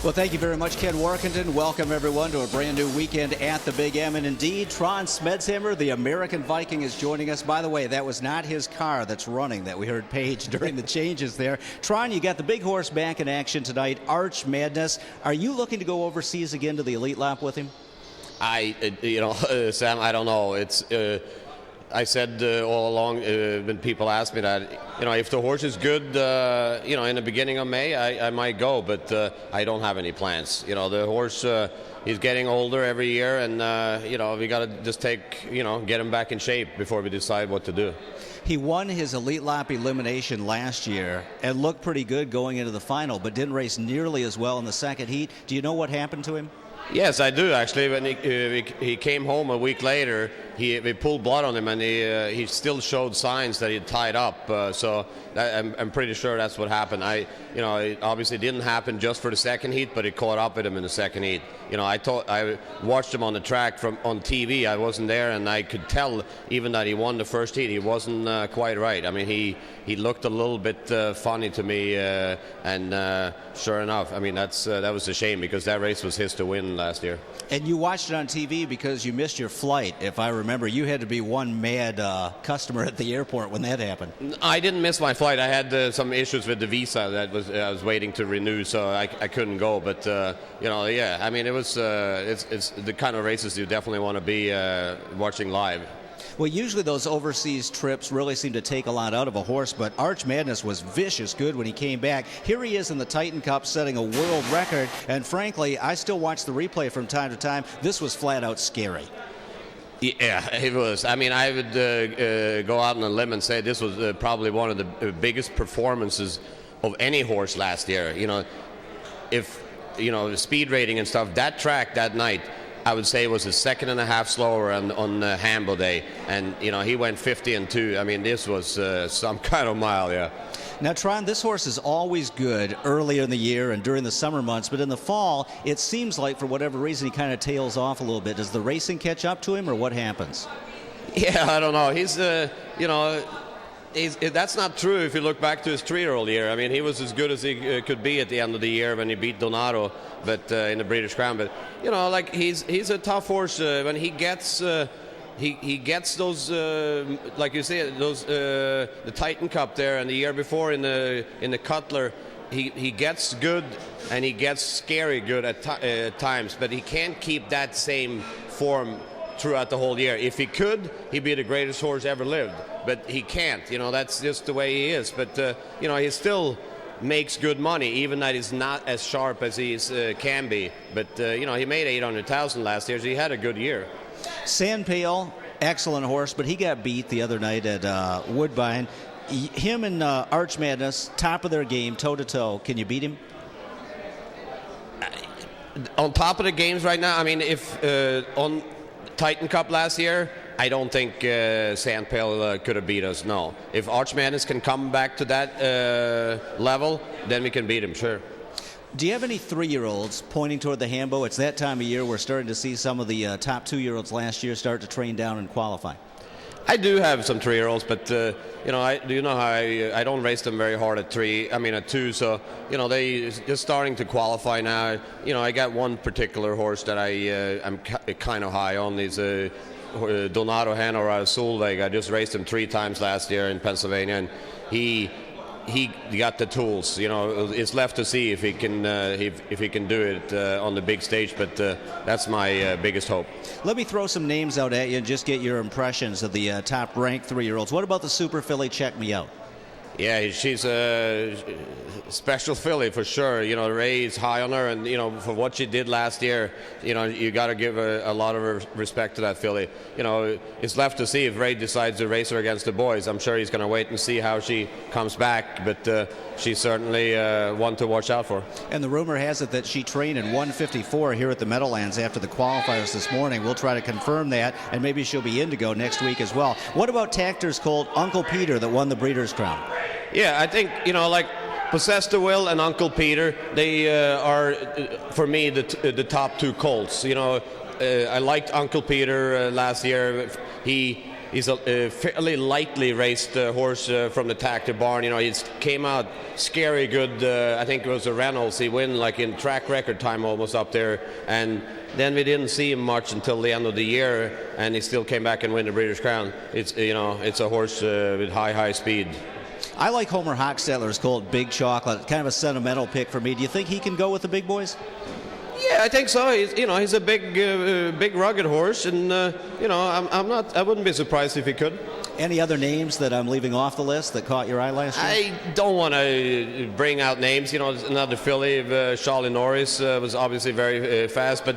Well, thank you very much, Ken Workington. Welcome, everyone, to a brand new weekend at the Big M. And indeed, Trond Smedshammer, the American Viking, is joining us. By the way, that was not his car that's running that we heard Paige during the changes there. Trond, you got the big horse back in action tonight, Arch Madness. Are you looking to go overseas again to the Elite Lap with him? Sam, I don't know. I said all along when people ask me that, if the horse is good, in the beginning of May, I might go, but I don't have any plans. The horse, he's getting older every year, and, we got to just get him back in shape before we decide what to do. He won his Elite Lap elimination last year and looked pretty good going into the final, but didn't race nearly as well in the second heat. Do you know what happened to him? Yes, I do, actually. When he came home a week later, we pulled blood on him, and he still showed signs that he tied up. I'm pretty sure that's what happened. It obviously didn't happen just for the second heat, but it caught up with him in the second heat. I watched him on the track on TV. I wasn't there, and I could tell even that he won the first heat. He wasn't quite right. I mean, he looked a little bit funny to me, and sure enough, I mean, that was a shame because that race was his to win last year. And you watched it on TV because you missed your flight. If I remember, you had to be one mad customer at the airport when that happened. I didn't miss my flight. I had some issues with the visa that I was waiting to renew, so I couldn't go. But yeah, I mean, it's the kind of races you definitely want to be watching live. Well, usually those overseas trips really seem to take a lot out of a horse, but Arch Madness was vicious good when he came back. Here he is in the Titan Cup setting a world record, and frankly, I still watch the replay from time to time. This was flat out scary. Yeah, it was. I mean, I would go out on a limb and say this was probably one of the biggest performances of any horse last year. If the speed rating and stuff, that track that night, I would say it was a second and a half slower on Hambo Day, and he went 50-2. I mean, this was some kind of mile, yeah. Now, Trond, this horse is always good early in the year and during the summer months, but in the fall, it seems like for whatever reason he kind of tails off a little bit. Does the racing catch up to him, or what happens? Yeah, I don't know. He's that's not true if you look back to his 3-year-old year. I mean, he was as good as he could be at the end of the year when he beat Donato, but in the British Crown. But he's a tough horse when he gets. He gets those, like you say, the Titan Cup there, and the year before in the Cutler, he gets good and he gets scary good at times, but he can't keep that same form throughout the whole year. If he could, he'd be the greatest horse ever lived, but he can't. That's just the way he is. But he still makes good money, even that he's not as sharp as he can be. But he made $800,000 last year, so he had a good year. Sandpail, Excellent horse, but he got beat the other night at Woodbine. Him and Arch Madness, top of their game, toe-to-toe. Can you beat him? On top of the games right now, I mean, if on Titan Cup last year, I don't think Sandpail could have beat us, no. If Arch Madness can come back to that level, then we can beat him, sure. Do you have any 3-year-olds pointing toward the Hambo? It's that time of year we're starting to see some of the top 2-year-olds last year start to train down and qualify. I do have some 3-year-olds, but I don't race them very hard at 2. So they just starting to qualify now. I got one particular horse that I'm kind of high on. He's Donato Hanor out of Solveig. I just raced him 3 times last year in Pennsylvania, and he got the tools. It's left to see if he can do it on the big stage, but that's my biggest hope. Let me throw some names out at you and just get your impressions of the top-ranked 3-year-olds. What about the Super Filly Check Me Out? Yeah, she's a special filly for sure. Ray is high on her, and for what she did last year, you got to give a lot of respect to that filly. It's left to see if Ray decides to race her against the boys. I'm sure he's going to wait and see how she comes back, but she's certainly one to watch out for. And the rumor has it that she trained in 154 here at the Meadowlands after the qualifiers this morning. We'll try to confirm that, and maybe she'll be Indigo next week as well. What about Tactor's colt Uncle Peter that won the Breeders' Crown? Yeah, I think, like Possess the Will and Uncle Peter, they are, for me, the top 2 colts. I liked Uncle Peter last year. He he's a fairly lightly raced horse from the tack to barn. You know, he came out scary good. I think it was a Reynolds. He won like in track record time almost up there, and then we didn't see him much until the end of the year, and he still came back and win the British Crown. It's a horse with high speed. I like Homer Hochstetler's colt Big Chocolate, kind of a sentimental pick for me. Do you think he can go with the big boys? Yeah, I think so. He's a big rugged horse, and I wouldn't be surprised if he could. Any other names that I'm leaving off the list that caught your eye last year? I don't want to bring out names. You know, another filly, Charlie Norris, was obviously very fast, but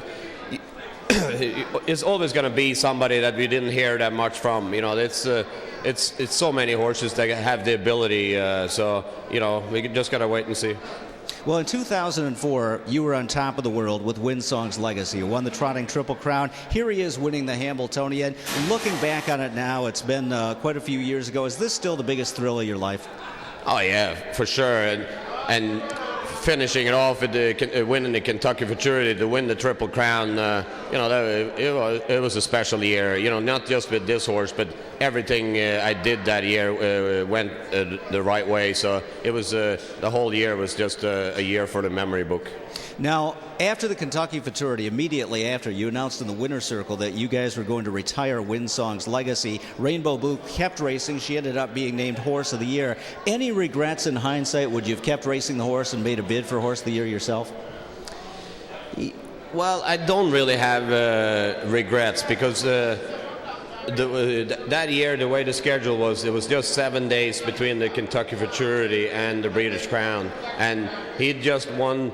it's always going to be somebody that we didn't hear that much from. You know, it's so many horses that have the ability. So we just got to wait and see. Well, in 2004, you were on top of the world with Windsong's Legacy. You won the Trotting Triple Crown. Here he is winning the Hambletonian. Looking back on it now, it's been quite a few years ago. Is this still the biggest thrill of your life? Oh, yeah, for sure. And finishing it off with winning the Kentucky Futurity to win the Triple Crown, it was a special year. You know, not just with this horse, but everything I did that year went the right way. So it was the whole year was just a year for the memory book. Now, after the Kentucky Futurity, immediately after, you announced in the winner's circle that you guys were going to retire Windsong's Legacy. Rainbow Boo kept racing. She ended up being named Horse of the Year. Any regrets in hindsight? Would you have kept racing the horse and made a bid for Horse of the Year yourself? Well, I don't really have regrets because that year, the way the schedule was, it was just 7 days between the Kentucky Futurity and the British Crown, and he just won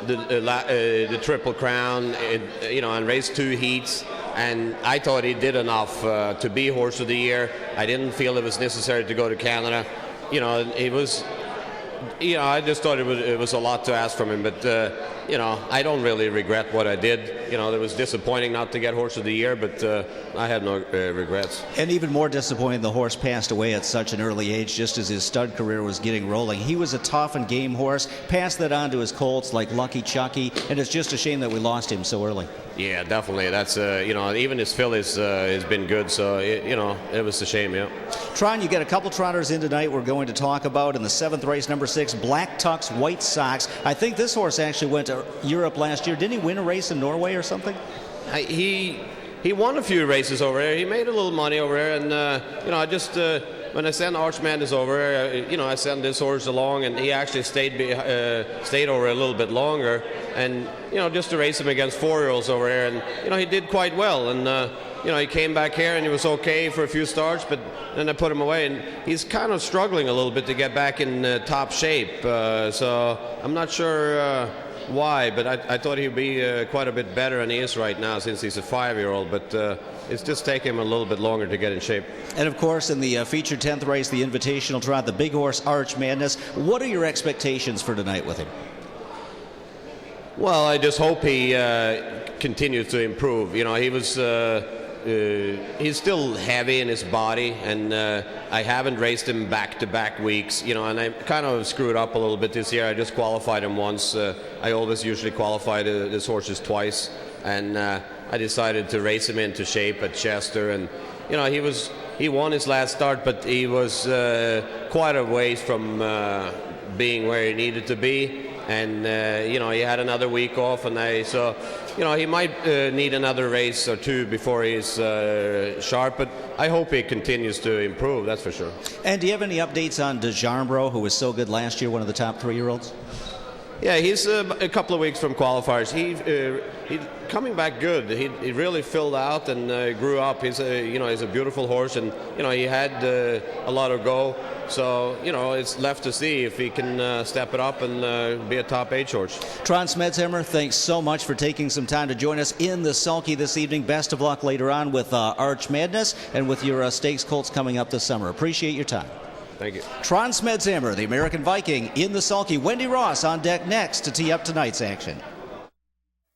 the Triple Crown, and raced 2 heats, and I thought he did enough to be Horse of the Year. I didn't feel it was necessary to go to Canada. It was, I just thought it was a lot to ask from him, but I don't really regret what I did. It was disappointing not to get Horse of the Year, but I had no regrets. And even more disappointing, the horse passed away at such an early age, just as his stud career was getting rolling. He was a tough and game horse, passed that on to his colts like Lucky Chucky, and it's just a shame that we lost him so early. Yeah, definitely. That's, even his fillies has been good, so, it was a shame, yeah. Trond, you got a couple trotters in tonight we're going to talk about. In the 7th race, number 6, Black Tux, White Sox. I think this horse actually went to Europe last year. Didn't he win a race in Norway or something? He won a few races over there. He made a little money over there, and I just when I sent Arch Madness over there, I sent this horse along, and he actually stayed over a little bit longer, and just to race him against 4-year-olds over there, and he did quite well, and he came back here and he was okay for a few starts, but then I put him away, and he's kind of struggling a little bit to get back in top shape. So I'm not sure why, but I thought he'd be quite a bit better than he is right now since he's a 5-year-old, but it's just taking him a little bit longer to get in shape. And of course, in the featured 10th race, the Invitational Trot, the big horse Arch Madness. What are your expectations for tonight with him? Well, I just hope he continues to improve. He was he's still heavy in his body, and I haven't raced him back-to-back weeks, and I kind of screwed up a little bit this year. I just qualified him once. I always usually qualify his horses twice, and I decided to race him into shape at Chester, and he won his last start, but he was quite a ways from being where he needed to be. And he had another week off, and he might need another race or two before he's sharp, but I hope he continues to improve, that's for sure. And do you have any updates on DeJarmbro, who was so good last year, one of the top 3-year-olds? Yeah, he's a couple of weeks from qualifiers. He's coming back good. He really filled out and grew up. He's a beautiful horse, and he had a lot of go. So it's left to see if he can step it up and be a top 8 horse. Trond Smedshammer, thanks so much for taking some time to join us in the Sulky this evening. Best of luck later on with Arch Madness and with your stakes colts coming up this summer. Appreciate your time. Thank you. Trond Smedshammer, the American Viking, in the Sulky. Wendy Ross on deck next to tee up tonight's action.